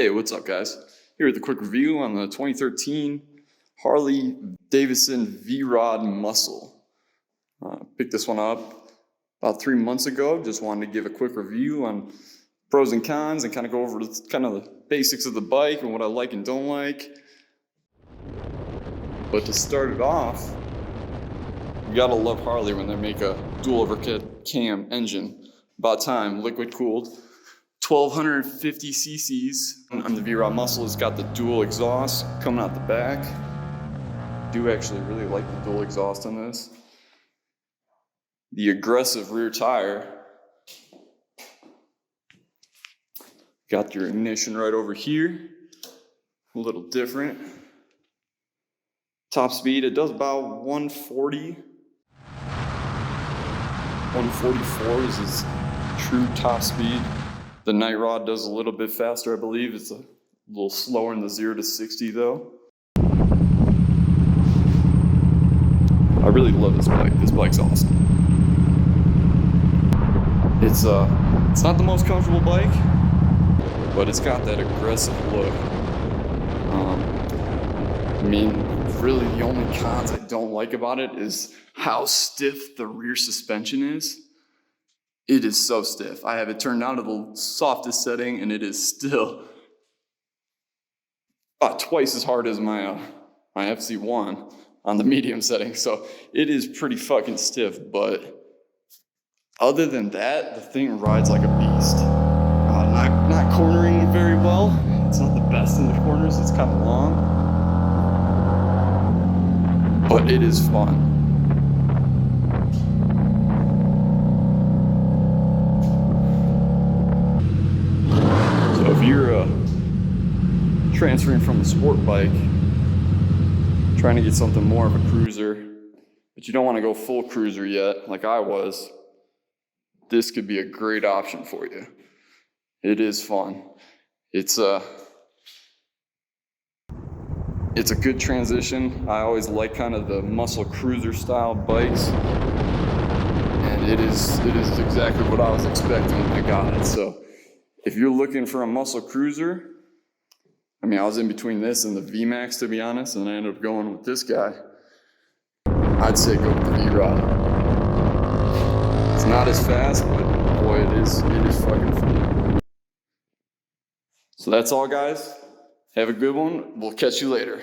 Hey, what's up guys? Here with a quick review on the 2013 Harley Davidson vrod muscle. Picked this one up about 3 months ago. Just wanted to give a quick review on pros and cons and kind of go over kind of the basics of the bike and what I like and don't like. But to start it off, you gotta love Harley when they make a dual overhead cam engine. About time, liquid cooled. 1250 cc's on the vrod muscle. It's got the dual exhaust coming out the back. I do actually really like the dual exhaust on this. The aggressive rear tire. Got your ignition right over here. A little different. Top speed, it does about 140. 144 is its true top speed. The night rod does a little bit faster, I believe. It's a little slower in the 0 to 60 though. I really love this bike. This bike's awesome. It's not the most comfortable bike, but it's got that aggressive look. I mean, really the only cons I don't like about it is how stiff the rear suspension is. It is so stiff. I have it turned down to the softest setting and it is still about twice as hard as my FC1 on the medium setting. So it is pretty fucking stiff, but other than that, the thing rides like a beast. Not cornering very well. It's not the best in the corners. It's kind of long, but it is fun. So if you're transferring from a sport bike, trying to get something more of a cruiser, but you don't want to go full cruiser yet, like I was, this could be a great option for you. It is fun. It's a good transition. I always like kind of the muscle cruiser style bikes, and it is exactly what I was expecting when I got it. So if you're looking for a muscle cruiser, I mean, I was in between this and the vmax, to be honest, and I ended up going with this guy. I'd say go with the vrod. It's not as fast, but boy, it is fucking fun. So that's all, guys. Have a good one. We'll catch you later.